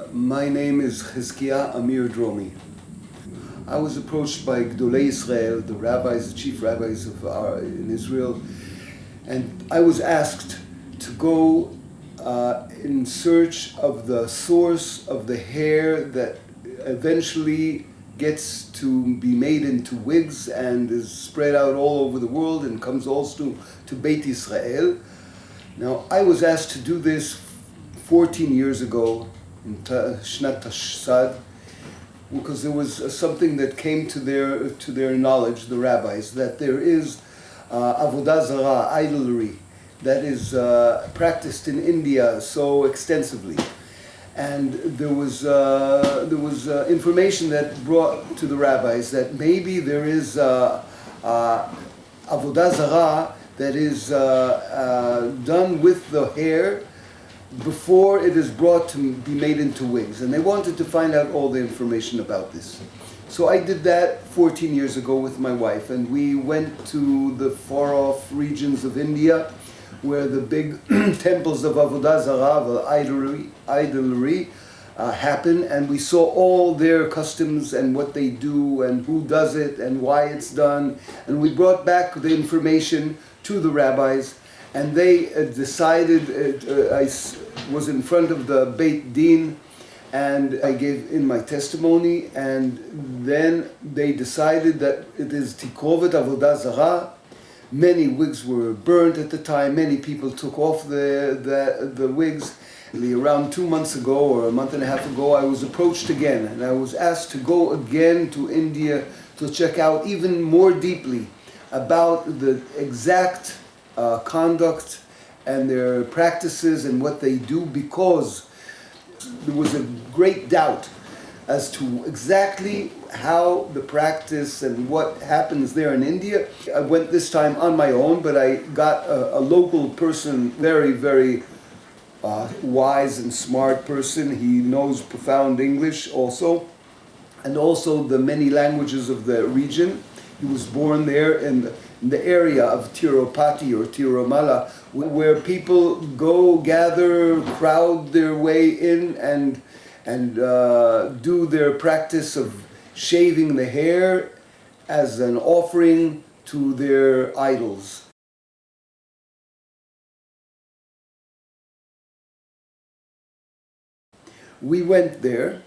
My name is Chizkiah Amir Dromi. I was approached by Gdolei Israel, the rabbis, the chief rabbis in Israel, and I was asked to go in search of the source of the hair that eventually gets to be made into wigs and is spread out all over the world and comes also to Beit Israel. Now, I was asked to do this 14 years ago in Shnat Tashsad, because there was something that came to their knowledge, the rabbis, that there is avodah zarah, idolatry, that is practiced in India so extensively. And there was information that brought to the rabbis that maybe there is avodah zarah that is done with the hair before it is brought to be made into wigs. And they wanted to find out all the information about this. So I did that 14 years ago with my wife, and we went to the far-off regions of India where the big temples of avodah zarah, of idolatry happen, and we saw all their customs and what they do and who does it and why it's done. And we brought back the information to the rabbis, and they decided, I was in front of the Beit Din, and I gave in my testimony, and then they decided that it is tikrovet avodah zarah. Many wigs were burnt at the time. Many people took off the wigs. Around 2 months ago or a month and a half ago, I was approached again, and I was asked to go again to India to check out even more deeply about the exact conduct and their practices and what they do, because there was a great doubt as to exactly how the practice and what happens there in India. I went this time on my own, but I got a local person, very, very wise and smart person. He knows profound English also, and also the many languages of the region. He was born there in the area of Tirupati or Tirumala, where people go, gather, crowd their way in and do their practice of shaving the hair as an offering to their idols. We went there,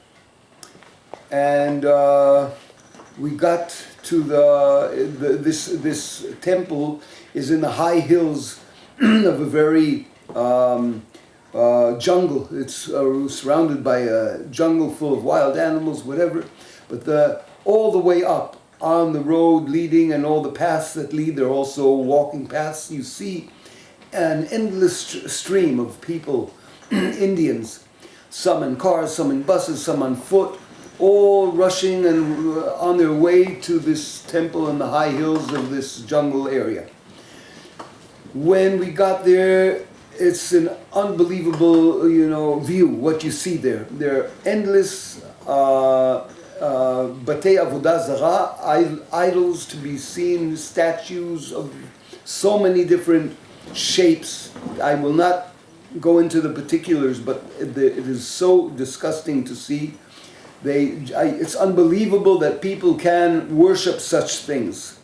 and we got to this temple is in the high hills of a very jungle. It's surrounded by a jungle full of wild animals, whatever. But all the way up on the road leading and all the paths that lead, they're also walking paths. You see an endless stream of people, Indians, some in cars, some in buses, some on foot, all rushing and on their way to this temple in the high hills of this jungle area. When we got there, it's an unbelievable, view, what you see there. There are endless batei avodah zarah, idols to be seen, statues of so many different shapes. I will not go into the particulars, but it is so disgusting to see. It's unbelievable that people can worship such things.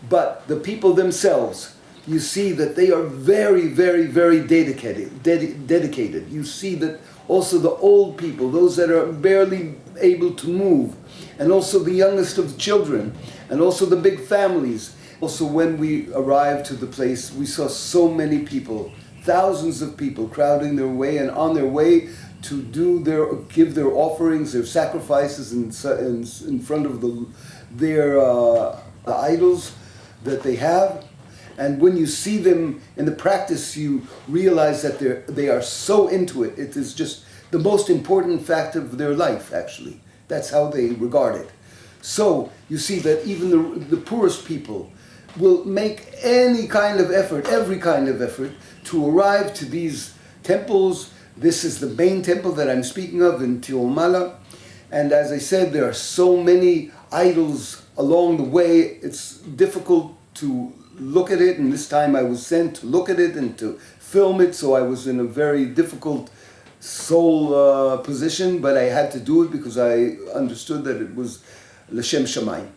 But the people themselves, you see that they are very, very, very dedicated. You see that also the old people, those that are barely able to move, and also the youngest of children, and also the big families. Also, when we arrived to the place, we saw so many people, thousands of people crowding their way and on their way to give their offerings, their sacrifices in front of their idols that they have. And when you see them in the practice, you realize that they are so into it. It is just the most important fact of their life, actually. That's how they regard it. So you see that even the poorest people will make any kind of effort, every kind of effort, to arrive to these temples. This is the main temple that I'm speaking of in Tirumala. And as I said, there are so many idols along the way. It's difficult to look at it, and this time I was sent to look at it and to film it, so I was in a very difficult sole position, but I had to do it because I understood that it was L'Shem Shamayim.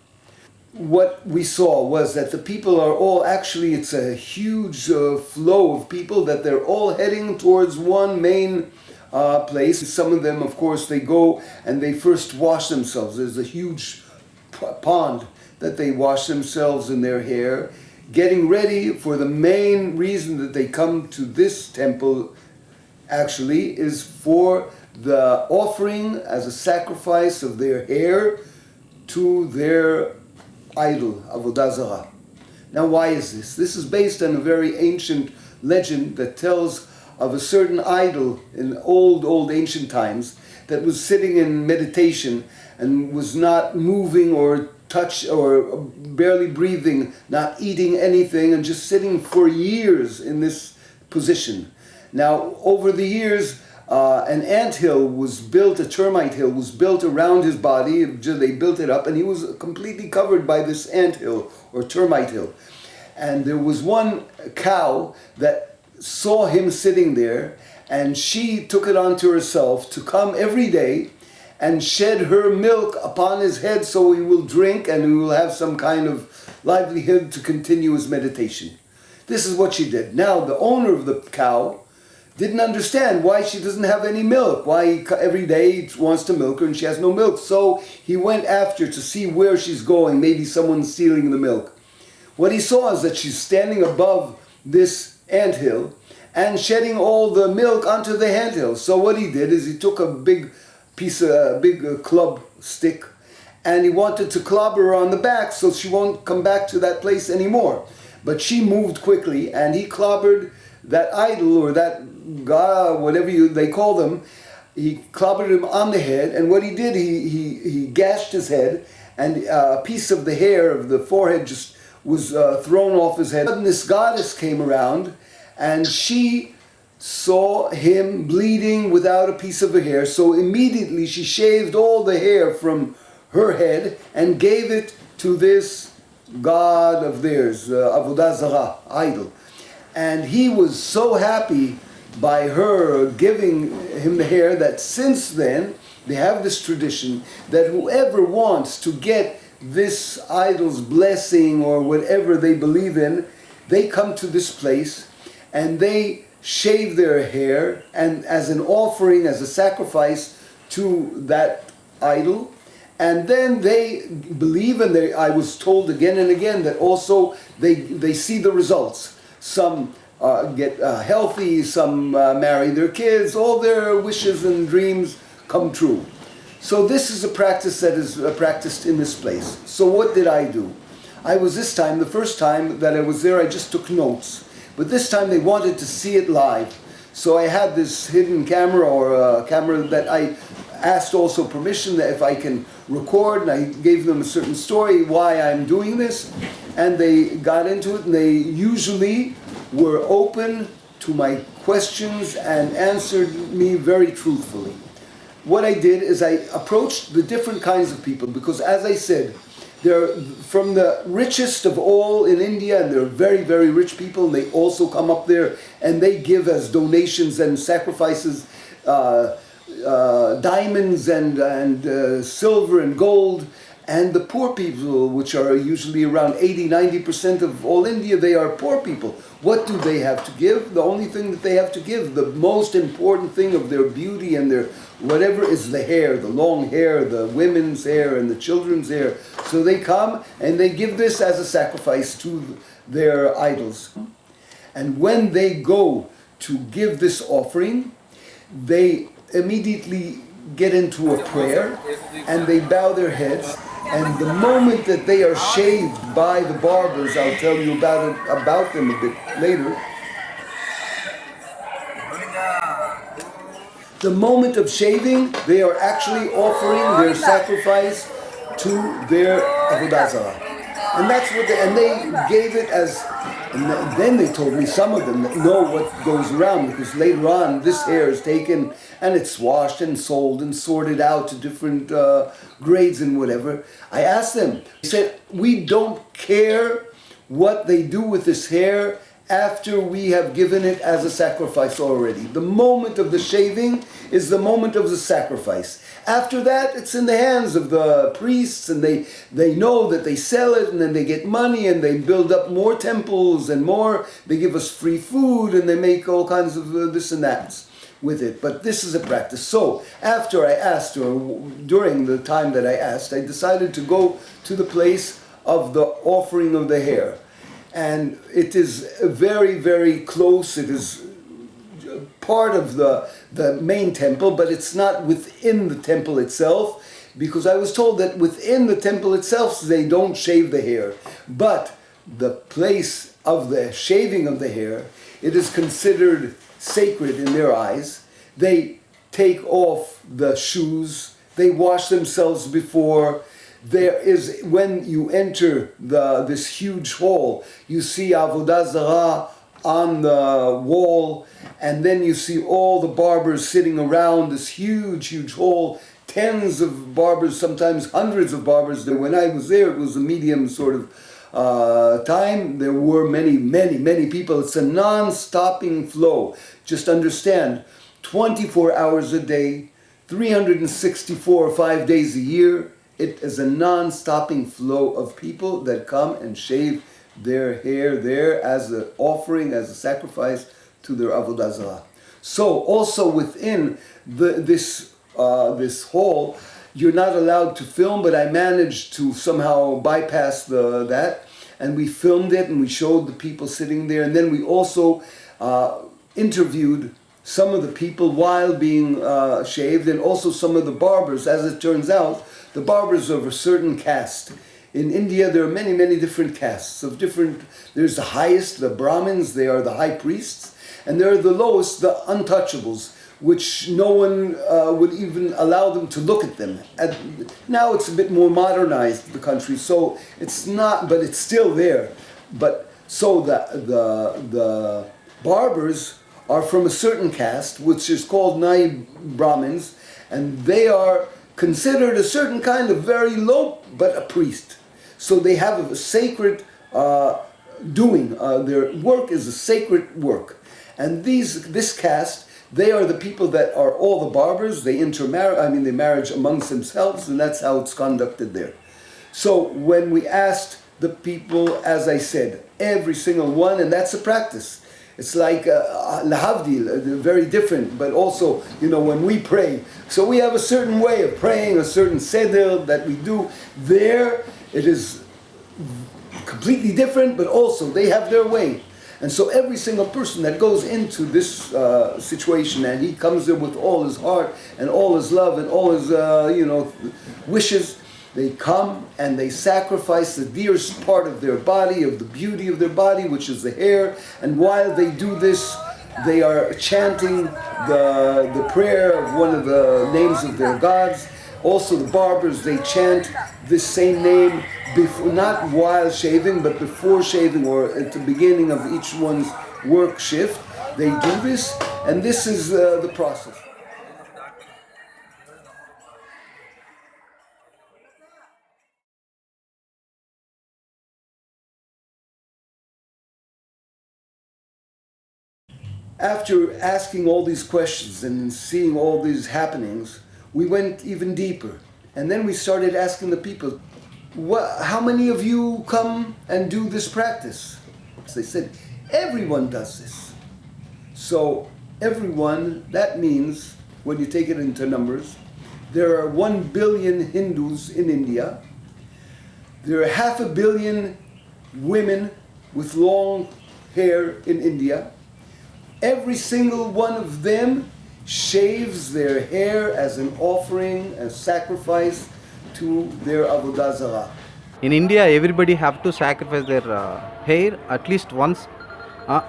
What we saw was that the people are all actually, it's a huge flow of people, that they're all heading towards one main place. Some of them, of course, they go and they first wash themselves. There's a huge pond that they wash themselves in their hair, getting ready for the main reason that they come to this temple actually is for the offering as a sacrifice of their hair to their idol, Avodah Zarah. Now why is this? This is based on a very ancient legend that tells of a certain idol in old ancient times that was sitting in meditation and was not moving or touch or barely breathing, not eating anything, and just sitting for years in this position. Now, over the years, an anthill was built, a termite hill was built around his body. They built it up, and he was completely covered by this anthill or termite hill. And there was one cow that saw him sitting there, and she took it onto herself to come every day and shed her milk upon his head so he will drink and he will have some kind of livelihood to continue his meditation. This is what she did. Now, the owner of the cow didn't understand why she doesn't have any milk, why every day he wants to milk her and she has no milk. So he went after to see where she's going, maybe someone's stealing the milk. What he saw is that she's standing above this anthill and shedding all the milk onto the anthill. So what he did is he took a big club stick and he wanted to clobber her on the back so she won't come back to that place anymore. But she moved quickly and he clobbered that idol or that god, whatever they call them, he clobbered him on the head, and what he did, he gashed his head, and a piece of the hair of the forehead just was thrown off his head. And this goddess came around, and she saw him bleeding without a piece of her hair, so immediately she shaved all the hair from her head and gave it to this god of theirs, Avodah Zarah, idol. And he was so happy by her giving him the hair that since then they have this tradition that whoever wants to get this idol's blessing or whatever they believe in, they come to this place and they shave their hair and as an offering, as a sacrifice to that idol. And then they believe, and I was told again and again that also they see the results. Some get healthy, some marry their kids, all their wishes and dreams come true. So this is a practice that is practiced in this place. So what did I do? The first time that I was there, I just took notes. But this time they wanted to see it live. So I had this hidden camera or a camera that I asked also permission that if I can record, and I gave them a certain story why I'm doing this, and they got into it, and they usually were open to my questions and answered me very truthfully. What I did is I approached the different kinds of people, because as I said, they're from the richest of all in India, and they're very, very rich people, and they also come up there and they give as donations and sacrifices diamonds and silver and gold. And the poor people, which are usually around 80-90% of all India, they are poor people. What do they have to give? The only thing that they have to give, the most important thing of their beauty and their whatever, is the hair, the long hair, the women's hair and the children's hair. So they come and they give this as a sacrifice to their idols. And when they go to give this offering, they immediately get into a prayer and they bow their heads. And the moment that they are shaved by the barbers, I'll tell you about them a bit later. The moment of shaving, they are actually offering their sacrifice to their Avodah Zarah. And that's what they gave it as, and then they told me, some of them know what goes around, because later on this hair is taken and it's washed and sold and sorted out to different grades and whatever. I asked them, they said, we don't care what they do with this hair after we have given it as a sacrifice already. The moment of the shaving is the moment of the sacrifice. After that, it's in the hands of the priests, and they know that they sell it, and then they get money, and they build up more temples and more. They give us free food, and they make all kinds of this and that with it. But this is a practice. So after I asked, or during the time that I asked, I decided to go to the place of the offering of the hair. And it is very, very close. It is part of the main temple, but it's not within the temple itself, because I was told that within the temple itself they don't shave the hair. But the place of the shaving of the hair, it is considered sacred in their eyes. They take off the shoes, they wash themselves before. There is, when you enter this huge hall, you see Avodah Zarah on the wall, and then you see all the barbers sitting around this huge, huge hall, tens of barbers, sometimes hundreds of barbers. When I was there, it was a medium sort of time. There were many, many, many people. It's a non-stopping flow. Just understand, 24 hours a day, 364 or 5 days a year, it is a non-stopping flow of people that come and shave their hair there as an offering, as a sacrifice to their Avodah Zarah. So also within this hall, you're not allowed to film, but I managed to somehow bypass that, and we filmed it and we showed the people sitting there, and then we also interviewed some of the people while being shaved, and also some of the barbers. As it turns out, the barbers of a certain caste. In India, there are many, many different castes of different. There's the highest, the Brahmins, they are the high priests, and there are the lowest, the untouchables, which no one would even allow them to look at them. Now it's a bit more modernized, the country, so it's not, but it's still there. But so the barbers are from a certain caste, which is called Nai Brahmins, and they are considered a certain kind of very low, but a priest. So they have a sacred doing. Their work is a sacred work. And this caste, they are the people that are all the barbers. They they marry amongst themselves, and that's how it's conducted there. So when we asked the people, as I said, every single one, and that's a practice. It's like lahavdil, very different, but also, when we pray. So we have a certain way of praying, a certain seder that we do. There, it is completely different, but also they have their way. And so every single person that goes into this situation, and he comes there with all his heart and all his love and all his, wishes, they come and they sacrifice the dearest part of their body, of the beauty of their body, which is the hair. And while they do this, they are chanting the prayer of one of the names of their gods. Also the barbers, they chant this same name, before, not while shaving, but before shaving or at the beginning of each one's work shift. They do this, and this is the process. After asking all these questions and seeing all these happenings, we went even deeper. And then we started asking the people, how many of you come and do this practice? They said, everyone does this. So everyone, that means, when you take it into numbers, there are 1 billion Hindus in India. There are 500 million women with long hair in India. Every single one of them shaves their hair as an offering, as sacrifice to their Avodah Zarah. In India, everybody have to sacrifice their hair at least once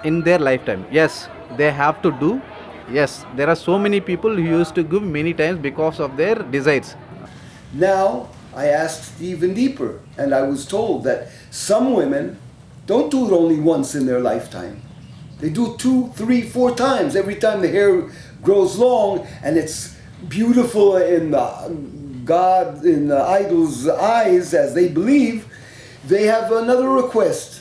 in their lifetime. Yes, they have to do. Yes, there are so many people who used to give many times because of their desires. Now, I asked even deeper, and I was told that some women don't do it only once in their lifetime. They do it 2, 3, 4 times. Every time the hair grows long and it's beautiful in the idol's eyes, as they believe, they have another request.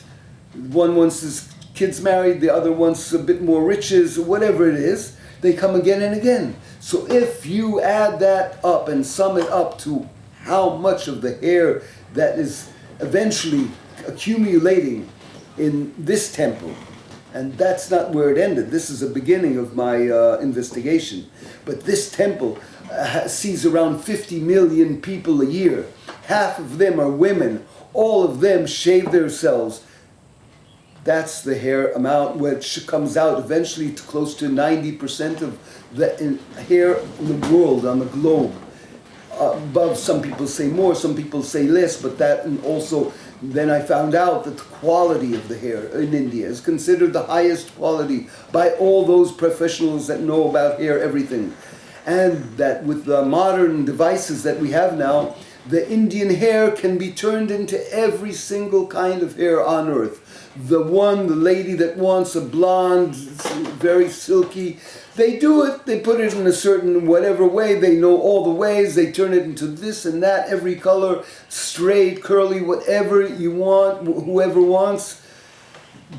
One wants to kids married, the other wants a bit more riches, whatever it is, they come again and again. So if you add that up and sum it up to how much of the hair that is eventually accumulating in this temple, and that's not where it ended. This is the beginning of my investigation. But this temple sees around 50 million people a year. Half of them are women. All of them shave themselves. That's the hair amount, which comes out eventually to close to 90% of the hair in the world, on the globe. Above, some people say more, some people say less, but that, and also then I found out that the quality of the hair in India is considered the highest quality by all those professionals that know about hair, everything. And that with the modern devices that we have now, the Indian hair can be turned into every single kind of hair on earth. The lady that wants a blonde, very silky, they do it, they put it in a certain whatever way, they know all the ways, they turn it into this and that, every color, straight, curly, whatever you want, whoever wants,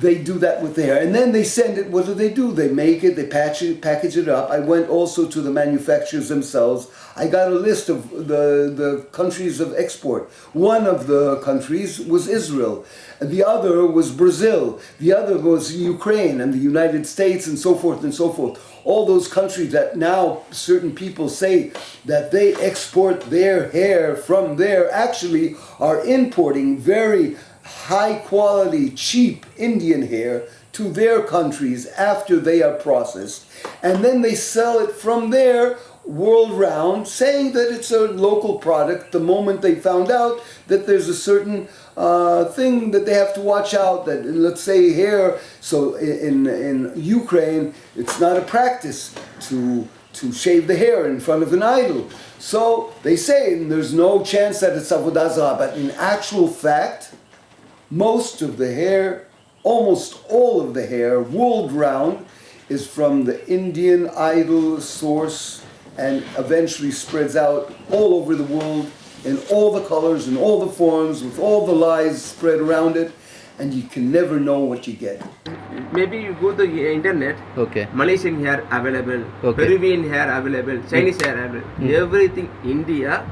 they do that with their hair. And then they send it, what do? They make it, they package it up. I went also to the manufacturers themselves. I got a list of the countries of export. One of the countries was Israel. The other was Brazil. The other was Ukraine and the United States and so forth and so forth. All those countries that now certain people say that they export their hair from there actually are importing very high quality, cheap Indian hair to their countries after they are processed. And then they sell it from there world round, saying that it's a local product the moment they found out that there's a certain thing that they have to watch out, that let's say hair, so in Ukraine it's not a practice to shave the hair in front of an idol. So they say, and there's no chance that it's avodah zarah, but in actual fact, most of the hair, almost all of the hair, world round, is from the Indian idol source and eventually spreads out all over the world in all the colors and all the forms with all the lies spread around it, and you can never know what you get. Maybe you go to the internet, Okay. Malaysian hair available, Okay. Peruvian hair available, Chinese hair available, everything India.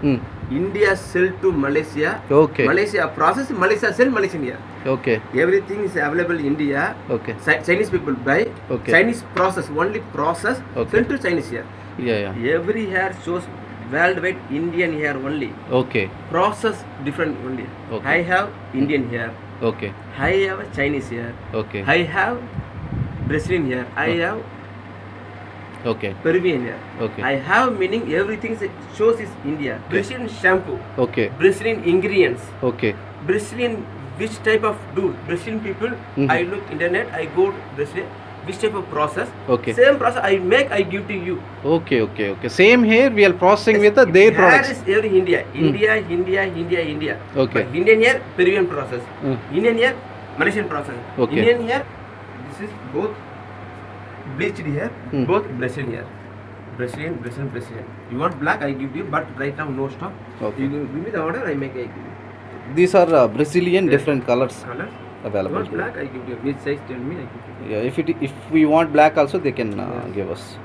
India sell to Malaysia. Okay. Malaysia process, Malaysia sell Malaysian hair. Okay. Everything is available in India. Okay. Chinese people buy. Okay. Chinese process, only process, Okay. sell to Chinese hair. Yeah. Every hair shows worldwide Indian hair only. Okay. Process different only. Okay. I have Indian hair. Okay. I have Chinese hair. Okay. I have Brazilian hair. I have Okay. Peruvian hair. Okay. I have meaning everything shows is India. Brazilian shampoo, Okay. Brazilian ingredients, Okay. Brazilian which type of do Brazilian people. I look internet. I go to Brazil. Which type of process? Okay. Same process I make. I give to you. Okay. Same hair we are processing with their Hair products. is every India. India. Okay. But Indian hair Peruvian process. Mm. Indian hair Malaysian process. Okay. Indian hair. This is both bleached hair. Both Brazilian hair. Brazilian. You want black? I give you. But right now no stock. Okay. You give me the order. I make. I give you. These are Brazilian different colors Colors. You available. want black? I give you. Which size? Tell me. I give you. Yeah. If we want black also, they can give us.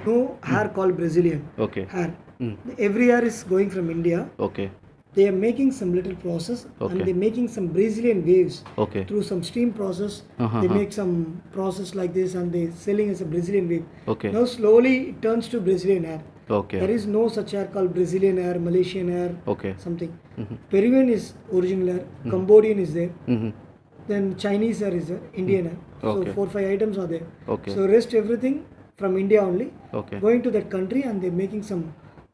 No hair called Brazilian Okay. hair. Mm. Every hair is going from India. Okay. They are making some little process Okay. and they're making some Brazilian waves Okay. through some steam process. Uh-huh. They make some process like this and they're selling as a Brazilian wave. Okay. Now slowly it turns to Brazilian hair. Okay. There is no such hair called Brazilian hair, Malaysian hair, Okay. something. Mhm. Peruvian is original hair, Cambodian is there, Mm-hmm. then Chinese hair is there, Indian hair. Okay. So 4-5 items are there. Okay. So rest everything from India only. Okay. Going to that country and they're making some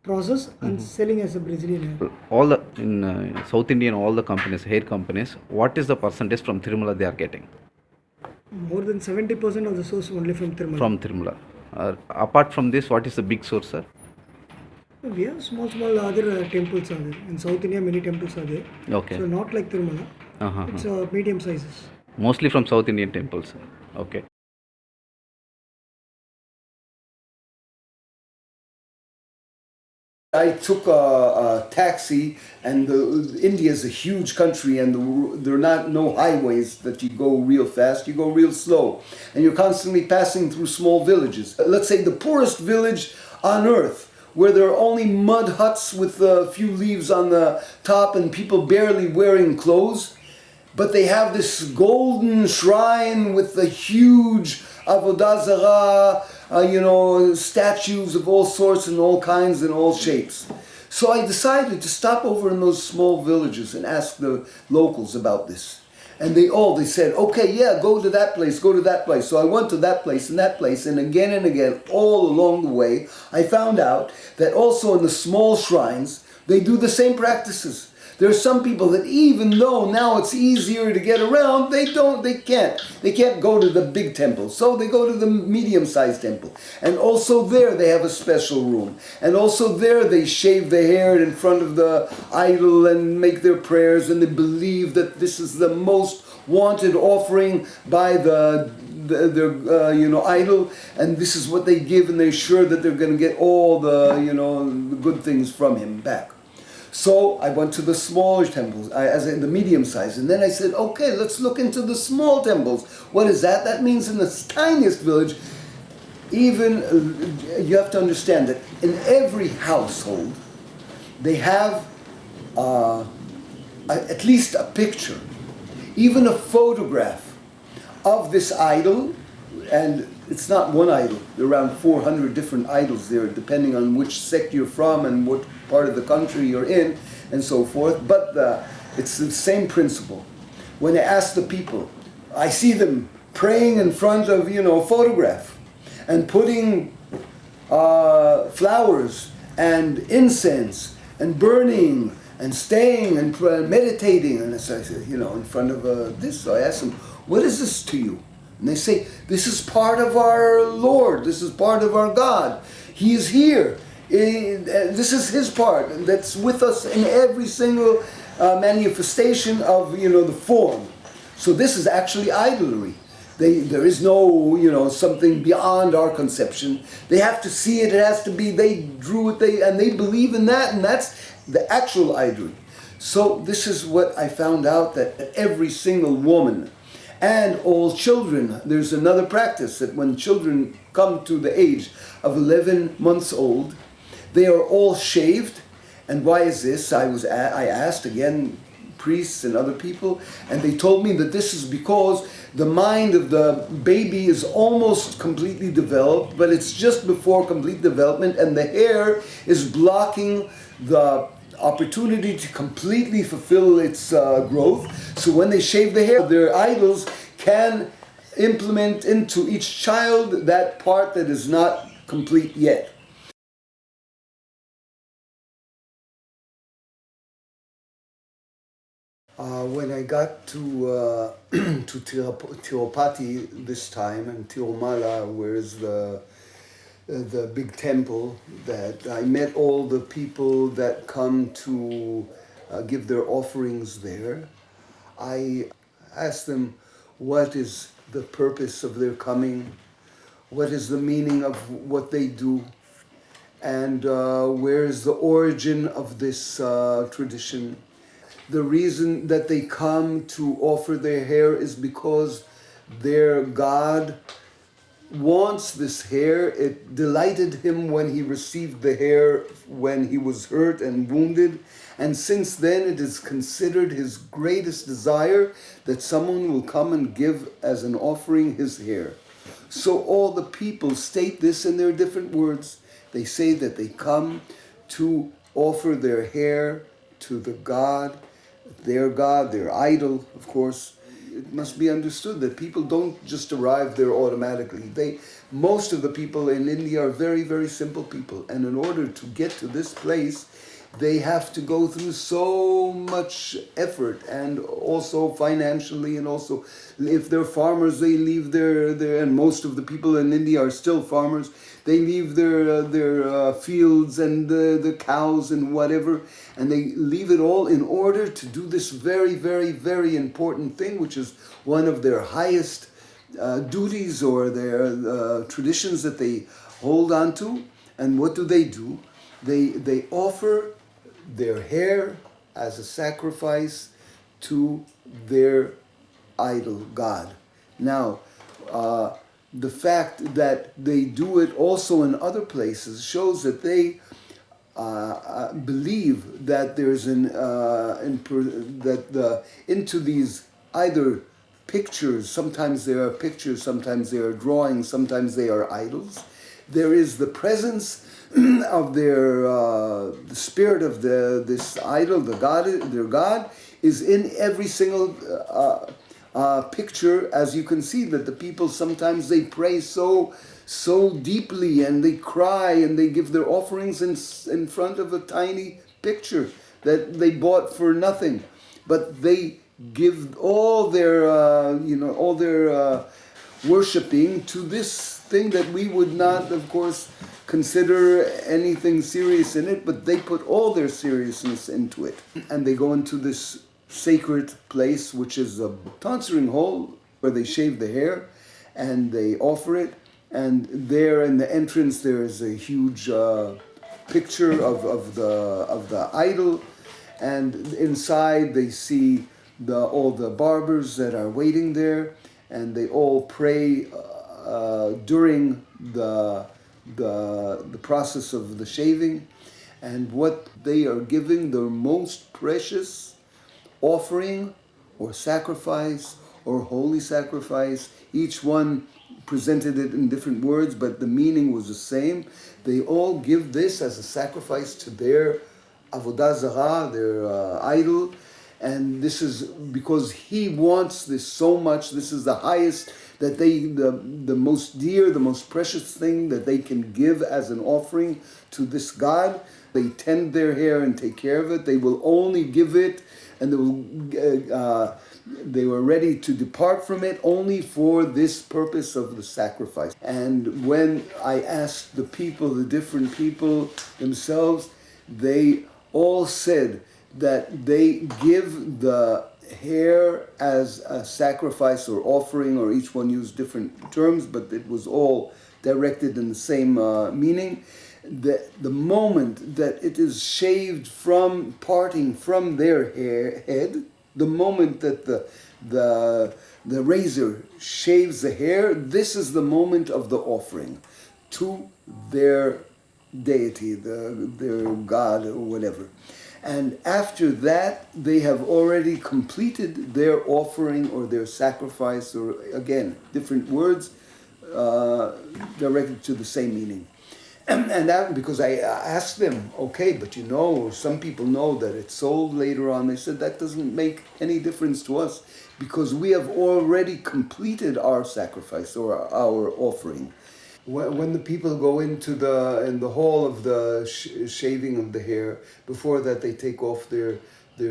process and selling as a Brazilian hair. All the in South Indian, all the companies, hair companies, what is the percentage from Tirumala they are getting? More than 70% of the source only from Tirumala. From Tirumala. Apart from this, what is the big source, sir? We have small other temples are there. In South India, many temples are there. Okay. So not like Tirumala. Uh-huh. It's medium sizes. Mostly from South Indian temples. Okay. I took a taxi, and India is a huge country, and there are no highways that you go real fast. You go real slow, and you're constantly passing through small villages. Let's say the poorest village on earth, where there are only mud huts with a few leaves on the top and people barely wearing clothes. But they have this golden shrine with the huge avodah zarah, statues of all sorts and all kinds and all shapes. So I decided to stop over in those small villages and ask the locals about this. And they said, okay, yeah, go to that place, go to that place. So I went to that place, and again, all along the way, I found out that also in the small shrines, they do the same practices. There are some people that even though now it's easier to get around, they can't go to the big temple. So they go to the medium-sized temple. And also there they have a special room. And also there they shave their hair in front of the idol and make their prayers, and they believe that this is the most wanted offering by their idol, and this is what they give, and they're sure that they're going to get all the good things from him back. So I went to the smaller temples, as in the medium size, and then I said, okay, let's look into the small temples. What is that? That means in the tiniest village, even you have to understand that in every household, they have at least a picture, even a photograph of this idol. And it's not one idol. There are around 400 different idols there, depending on which sect you're from and what part of the country you're in, and so forth. But it's the same principle. When I ask the people, I see them praying in front of a photograph and putting flowers and incense and burning and staying and meditating. And so I say, in front of this. So I ask them, what is this to you? And they say, this is part of our Lord. This is part of our God. He is here. This is His part. And that's with us in every single manifestation of, the form. So this is actually idolatry. There is no, something beyond our conception. They have to see it. It has to be, they drew it, and they believe in that, and that's the actual idolatry. So this is what I found out, that every single woman and all children, there's another practice that when children come to the age of 11 months old, they are all shaved. And why is this? I asked again priests and other people, and they told me that this is because the mind of the baby is almost completely developed, but it's just before complete development, and the hair is blocking the opportunity to completely fulfill its growth. So when they shave the hair, their idols can implement into each child that part that is not complete yet. When I got to Tirupati this time, and Tirumala, where is the big temple, that I met all the people that come to give their offerings there. I asked them what is the purpose of their coming, what is the meaning of what they do, and where is the origin of this tradition. The reason that they come to offer their hair is because their God wants this hair. It delighted him when he received the hair when he was hurt and wounded. And since then it is considered his greatest desire that someone will come and give as an offering his hair. So all the people state this in their different words. They say that they come to offer their hair to the God, their idol, of course. It must be understood that people don't just arrive there automatically. Most of the people in India are very, very simple people. And in order to get to this place, they have to go through so much effort, and also financially, and also if they're farmers, they leave their and most of the people in India are still farmers. They leave their fields and the cows and whatever, and they leave it all in order to do this very, very, very important thing, which is one of their highest duties or their traditions that they hold on to. And what do? They offer their hair as a sacrifice to their idol god. Now, the fact that they do it also in other places shows that they believe that there's into these either pictures. Sometimes they are pictures, sometimes they are drawings, sometimes they are idols. There is the presence of the spirit of this idol, their god, is in every single picture. As you can see, that the people sometimes they pray so deeply, and they cry, and they give their offerings in front of a tiny picture that they bought for nothing, but they give all their worshiping to this thing that we would not, of course, consider anything serious in it, but they put all their seriousness into it. And they go into this sacred place, which is a tonsering hole where they shave the hair and they offer it. And there in the entrance, there is a huge picture of the idol. And inside, they see all the barbers that are waiting there, and they all pray during the process of the shaving. And what they are giving, their most precious offering or sacrifice or holy sacrifice, each one presented it in different words, but the meaning was the same. They all give this as a sacrifice to their avodah zarah, their idol, and this is because he wants this so much. This is the highest that the most dear, the most precious thing that they can give as an offering to this God. They tend their hair and take care of it. They will only give it, and they were ready to depart from it only for this purpose of the sacrifice. And when I asked the people, the different people themselves, they all said that they give the hair as a sacrifice or offering, or each one used different terms, but it was all directed in the same meaning. The moment that it is shaved from parting from their head, the moment that the razor shaves the hair, this is the moment of the offering to their deity, their god or whatever. And after that, they have already completed their offering or their sacrifice, or again, different words directed to the same meaning. And that, because I asked them, okay, but some people know that it's sold later on. They said that doesn't make any difference to us because we have already completed our sacrifice or our offering. When the people go into in the hall of the shaving of the hair, before that they take off their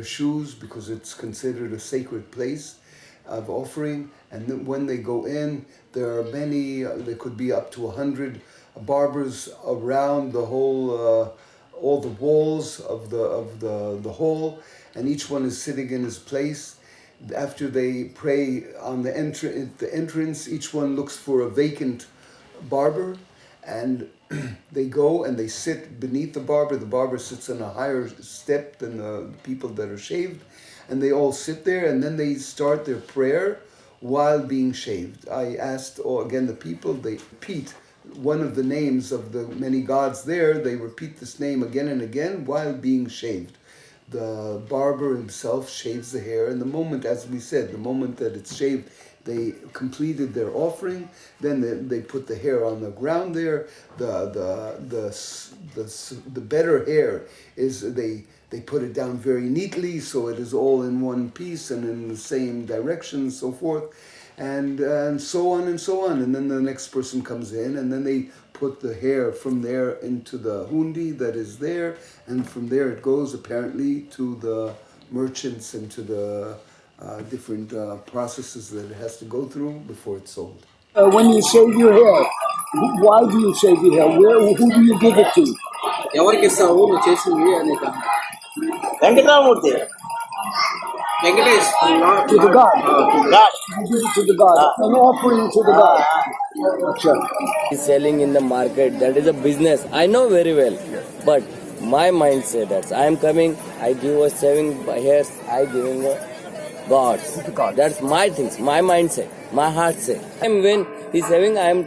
shoes because it's considered a sacred place of offering. And then when they go in, there are many. There could be up to 100 barbers around the whole, all the walls of the hall, and each one is sitting in his place. After they pray on the entrance, each one looks for a vacant barber, and they go and they sit beneath the barber. The barber sits on a higher step than the people that are shaved, and they all sit there, and then they start their prayer while being shaved. I asked again the people, they repeat one of the names of the many gods there. They repeat this name again and again while being shaved. The barber himself shaves the hair, and the moment, as we said, the moment that it's shaved, they completed their offering. Then they put the hair on the ground there. The better hair is they put it down very neatly, so it is all in one piece and in the same direction, and so forth, and so on and so on. And then the next person comes in, and then they put the hair from there into the hundi that is there, and from there it goes apparently to the merchants and to the different processes that it has to go through before it's sold. When you shave your hair, why do you shave your hair? Who do you give it to? ఎవరికి ఇస్తావు నువ్వు చేసింది అని Venkataramurthy Venkatesh, To the God. You give it to the God. An offering to the God. Sure. is selling in the market. That is a business. I know very well. But my mind said that I am coming, I give a saving hairs, I giving a God. That's my things, my mindset, my heart say. And when he's having, I am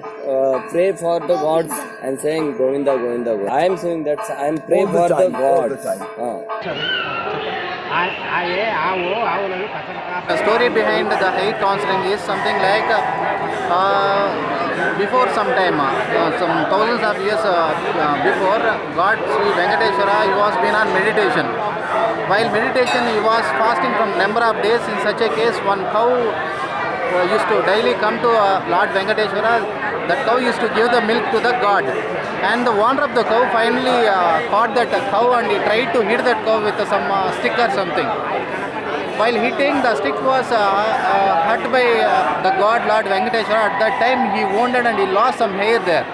pray for the gods and saying Govinda, Govinda, Govinda. I am saying that I am pray for the gods. The story behind the hair counseling is something like before some time, some thousands of years before, God Sri Venkateshwara, he was been on meditation. While meditation, he was fasting from number of days. In such a case, one cow used to daily come to Lord Venkateshwara. That cow used to give the milk to the god, and the owner of the cow finally caught that cow and he tried to hit that cow with some stick or something. While hitting, the stick was hurt by the god Lord Venkateshwara. At that time, he wounded and he lost some hair there.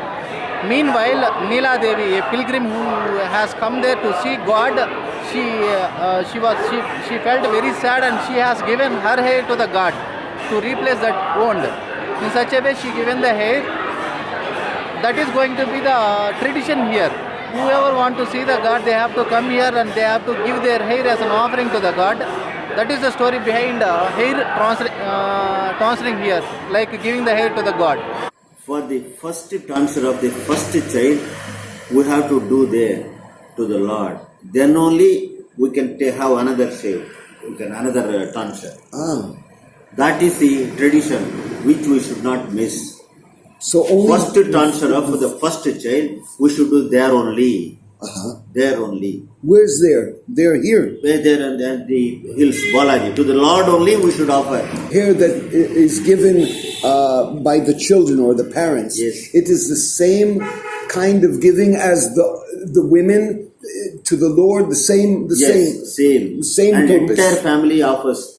Meanwhile, Neela Devi, a pilgrim who has come there to see God, she felt very sad and she has given her hair to the god to replace that wound. In such a way, she given the hair. That is going to be the tradition here. Whoever want to see the god, they have to come here and they have to give their hair as an offering to the god. That is the story behind hair transferring here, like giving the hair to the god. For the first transfer of the first child, we have to do there to the Lord. Then only we can have another shave, we can another transfer. That is the tradition which we should not miss. So only First transfer of the first child, we should do there only. There only. Where's there? They're here. Where there and the hills, Balaji. To the Lord only we should offer. Hair that is given by the children or the parents. Yes. It is the same kind of giving as the women to the Lord. The same. Same and purpose. Entire family offers.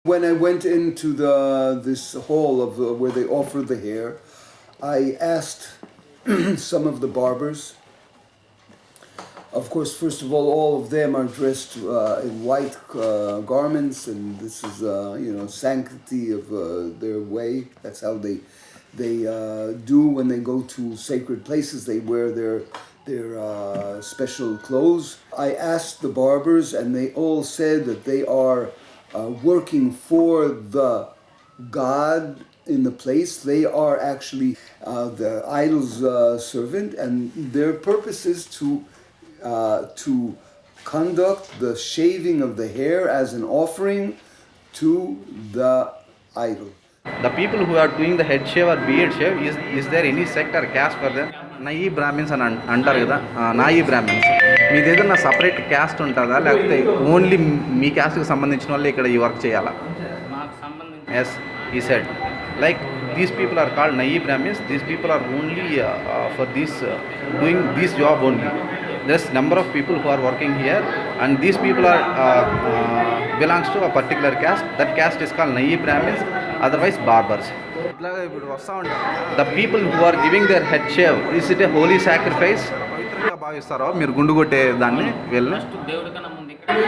When I went into this hall of where they offered the hair, I asked some of the barbers. Of course, first of all of them are dressed in white garments, and this is sanctity of their way. That's how they do when they go to sacred places. They wear their special clothes. I asked the barbers, and they all said that they are working for the God in the place. They are actually the idol's servant, and their purpose is to conduct the shaving of the hair as an offering to the idol. The people who are doing the head shave or beard shave, is there any sect or caste for them? Nayi Brahmins అని అంటారు కదా, నాయి Brahmins. మీది ఏదైనా separate caste ఉంటుందా, లేకపోతే only మీ క్యాస్ట్కి సంబంధించిన వాళ్ళు ఇక్కడ ఈ వర్క్ చేయాలా? Yes, he said, like these people are called Nayi Brahmins. These people are only for this doing this job only. There's number of people who are working here, and these people are belongs to a particular caste. That caste is called Nayi Brahmins, otherwise barbers. The people who are giving their head shave, is it a holy sacrifice? భావిస్తారో మీరు గుండు కొట్టే దాన్ని వీళ్ళని?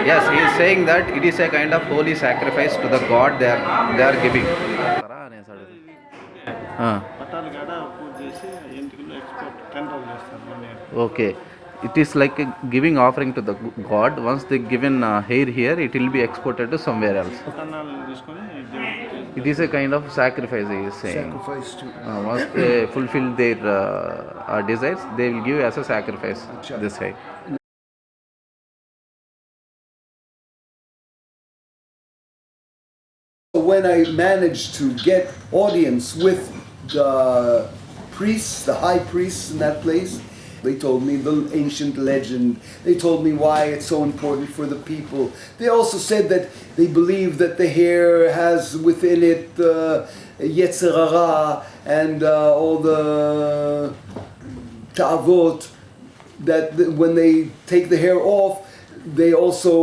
Yes, he is saying that it is a kind of holy sacrifice to the god they are giving. Okay, it is like a giving offering to the god. Once they given hair here, it will be exported to somewhere else. It is a kind of sacrifice, he is saying. Sacrifice to Once they fulfill their desires, they will give as a sacrifice this hair. When I managed to get audience with the priests, the high priests in that place, they told me the ancient legend. They told me why it's so important for the people. They also said that they believe that the hair has within it Yetzer Hara and all the ta'avot, that when they take the hair off, they also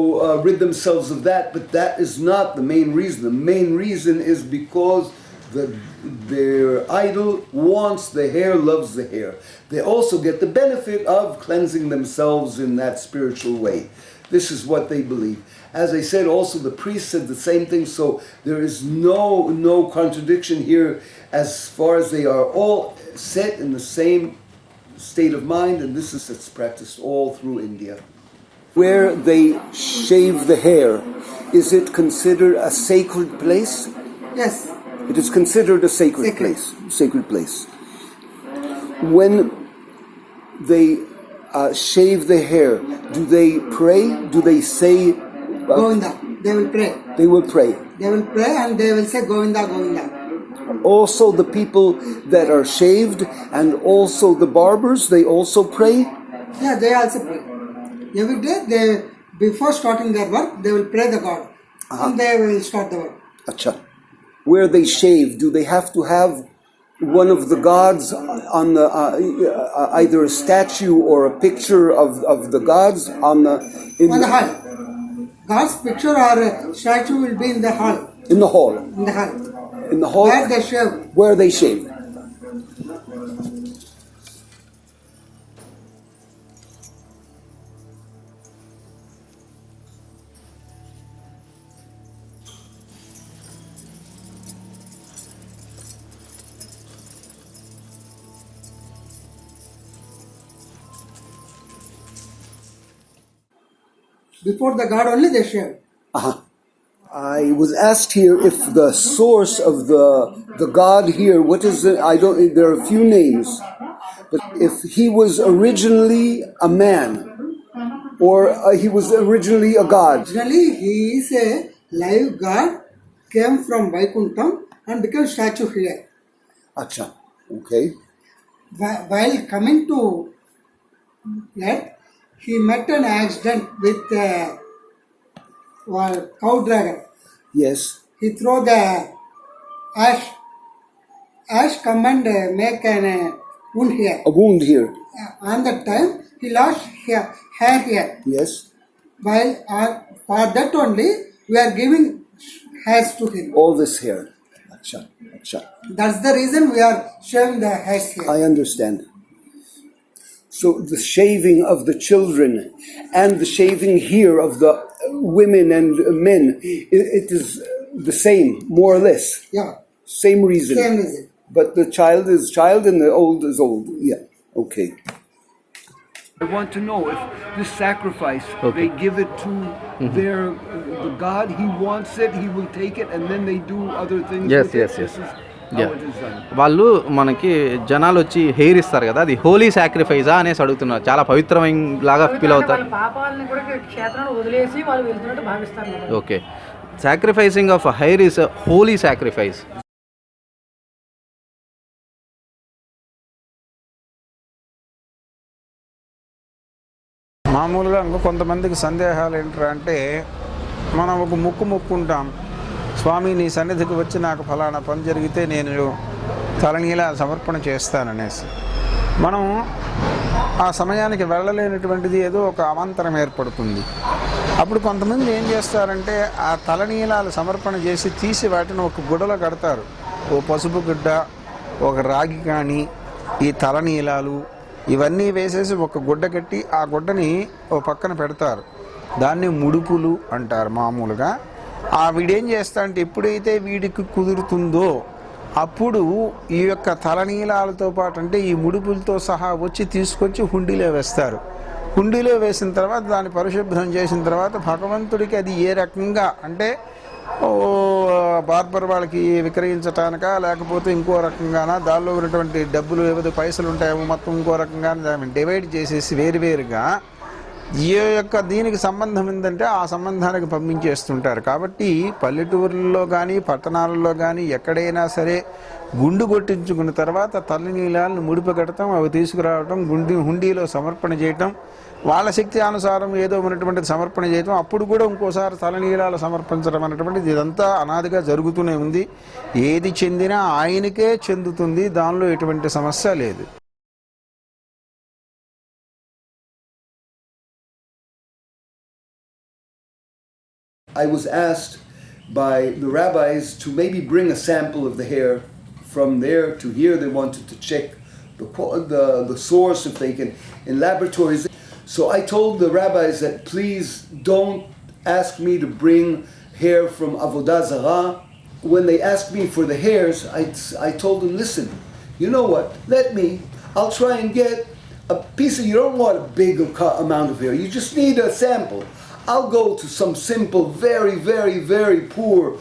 rid themselves of that. But that is not the main reason. The main reason is because their idol wants the hair, loves the hair. They also get the benefit of cleansing themselves in that spiritual way. This is what they believe. As I said, also the priest said the same thing, so there is no contradiction here as far as they are all set in the same state of mind, and this is it's practiced all through India. Where they shave the hair, is it considered a sacred place? Yes. It is considered a sacred place. Sacred place. When they shave the hair, do they pray? Do they say? Govinda. They will pray. They will pray. They will pray and they will say Govinda, Govinda. Also, the people that are shaved and also the barbers, they also pray? Yeah, they also pray. Every day, before starting their work, they will pray the God. And they will start the work. Acha. Where they shave, do they have to have one of the gods on the either a statue or a picture of the gods on the hall? God's picture or a statue will be in the hall. In the hall. In the hall. In the hall. Where they shave. Where they shave. Before the God only they shave. I was asked here if the source of the God here, what is it? I don't. There are a few names, but if he was originally a man, or he was originally a god. Originally, he is a live God, came from Vaikuntham and became statue here. Acha. Okay. While coming to that, he met an accident with a cow dragon. Yes. He throw the ash. Ash come and make an wound here. A wound here. On that time, he lost hair here. Yes. While for that only, we are giving hairs to him. All this hair. Acha. Acha. That's the reason we are shaving the hairs here. I understand. So the shaving of the children and the shaving here of the women and men, it is the same, more or less. Yeah. Same reason. Same reason. But the child is child and the old is old. Yeah. Okay. I want to know if this sacrifice, they give it to the God, he wants it, he will take it, and then they do other things Yes, with yes, it. yes. This is Yeah. how it is done. వాళ్ళు మనకి జనాలు వచ్చి hair ఇస్తారు కదా, అది హోలీ సాక్రిఫైజా అనేసి అడుగుతున్నారు. చాలా పవిత్రమైన లాగా ఫీల్ అవుతారు. పాపాలని కూడా క్షేత్రాన్ని వదిలేసి వాళ్ళు వెళ్తున్నట్టు భావిస్తారు. Okay, sacrificing of hair is holy sacrifice. మామూలుగా ఇంకో కొంతమందికి సందేహాలు ఏంటంటే, మనం ఒక మొక్కుంటాం, స్వామి నీ సన్నిధికి వచ్చి నాకు ఫలానా పని జరిగితే నేను తలనీలా సమర్పణ చేస్తాననేసి మనం ఆ సమయానికి వెళ్ళలేనటువంటిది ఏదో ఒక అవాంతరం ఏర్పడుతుంది. అప్పుడు కొంతమంది ఏం చేస్తారంటే ఆ తలనీలాలు సమర్పణ చేసి తీసి వాటిని ఒక గుడ్డలో కడతారు. ఓ పసుపు గుడ్డ, ఒక రాగి కానీ, ఈ తలనీలాలు ఇవన్నీ వేసేసి ఒక గుడ్డ కట్టి ఆ గుడ్డని ఓ పక్కన పెడతారు. దాన్ని ముడుపులు అంటారు మామూలుగా. వీడేం చేస్తా అంటే ఎప్పుడైతే వీడికి కుదురుతుందో అప్పుడు ఈ యొక్క తలనీలాలతో పాటు అంటే ఈ ముడుపులతో సహా వచ్చి తీసుకొచ్చి హుండీలో వేస్తారు. హుండీలో వేసిన తర్వాత దాన్ని పరిశుభ్రం చేసిన తర్వాత భగవంతుడికి అది ఏ రకంగా అంటే బార్బర్ వాళ్ళకి విక్రయించటానికా లేకపోతే ఇంకో రకంగానా, దానిలో ఉన్నటువంటి డబ్బులు ఏవైతే పైసలు ఉంటాయో మొత్తం ఇంకో రకంగా దాన్ని డివైడ్ చేసేసి వేరువేరుగా ఏ యొక్క దీనికి సంబంధం ఏంటంటే ఆ సంబంధానికి పంపించేస్తుంటారు. కాబట్టి పల్లెటూరుల్లో కానీ పట్టణాలలో కానీ ఎక్కడైనా సరే గుండు కొట్టించుకున్న తర్వాత తలనీలాలను ముడిపి కట్టడం, అవి తీసుకురావటం, హుండీలో సమర్పణ చేయటం, వాళ్ళ శక్తి అనుసారం ఏదో ఉన్నటువంటిది సమర్పణ చేయటం, అప్పుడు కూడా ఇంకోసారి తలనీలాలు సమర్పించడం అనేటువంటిది ఇదంతా అనాదిగా జరుగుతూనే ఉంది. ఏది చెందినా ఆయనకే చెందుతుంది, దానిలో ఎటువంటి సమస్య లేదు. I was asked by the rabbis to maybe bring a sample of the hair from there to here. They wanted to check the source, if they can, in laboratories. So I told the rabbis that please don't ask me to bring hair from Avodah Zarah. When they asked me for the hairs, I told them, listen, you know what, I'll try and get a piece of, you don't want a big amount of hair, you just need a sample. I'll go to some simple, very, very, very poor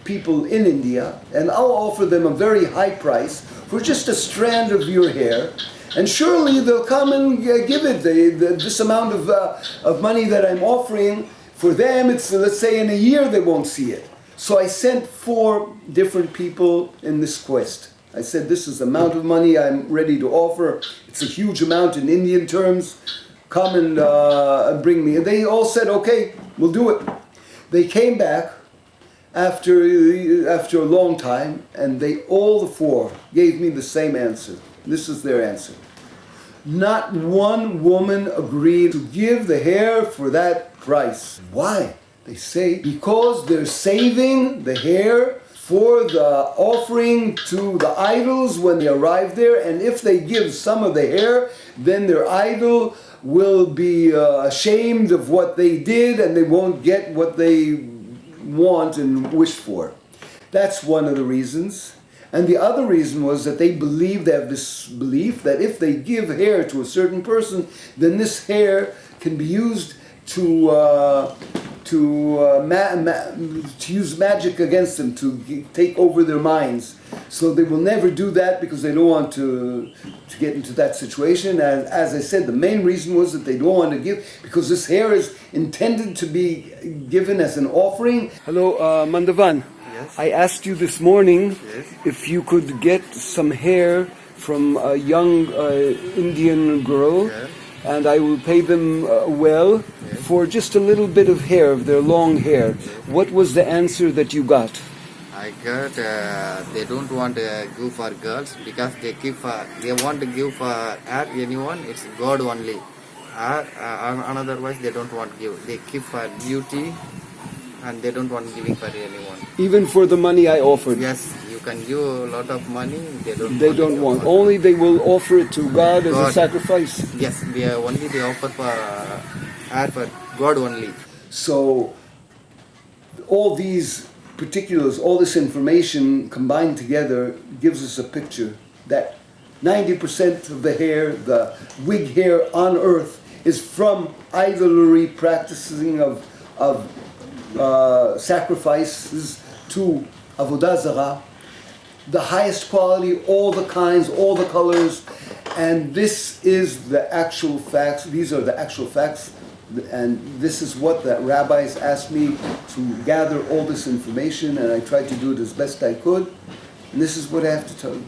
people in India, and I'll offer them a very high price for just a strand of your hair, and surely they'll come and give it this amount of money that I'm offering. For them, it's, let's say in a year they won't see it. So I sent 4 different people in this quest. I said, this is the amount of money I'm ready to offer. It's a huge amount in Indian terms. Come and bring me. And they all said, okay, we'll do it. They came back after a long time, and all the 4 gave me the same answer. This is their answer. Not one woman agreed to give the hair for that price. Why? They say because they're saving the hair for the offering to the idols when they arrive there, and if they give some of the hair, then their idol will be ashamed of what they did, and they won't get what they want and wish for. That's one of the reasons. And the other reason was that they have this belief that if they give hair to a certain person, then this hair can be used to use magic against them, to take over their minds. So they will never do that because they don't want to get into that situation. And as I said, the main reason was that they don't want to give, because this hair is intended to be given as an offering. Hello, Mandavan. Yes. I asked you this morning if you could get some hair from a young Indian girl, and I will pay them well for just a little bit of hair, of their long hair. What was the answer that you got? I got they don't want to give for girls because they want to give for anyone. It's God only. Otherwise they don't want to give. They give for beauty, and they don't want giving for anyone. Even for the money I offered? Yes, you can give a lot of money. They don't want. Only they will offer it to God as a sacrifice. Yes, they offer for God only. So all these particulars, all this information combined together gives us a picture that 90% of the hair, the wig hair on earth, is from idolatry, practicing of sacrifices to Avodah Zarah. The highest quality, all the kinds, all the colors, and this is the actual facts. These are the actual facts, and this is what the rabbis asked me to gather all this information, and I tried to do it as best I could, and this is what I have to tell you.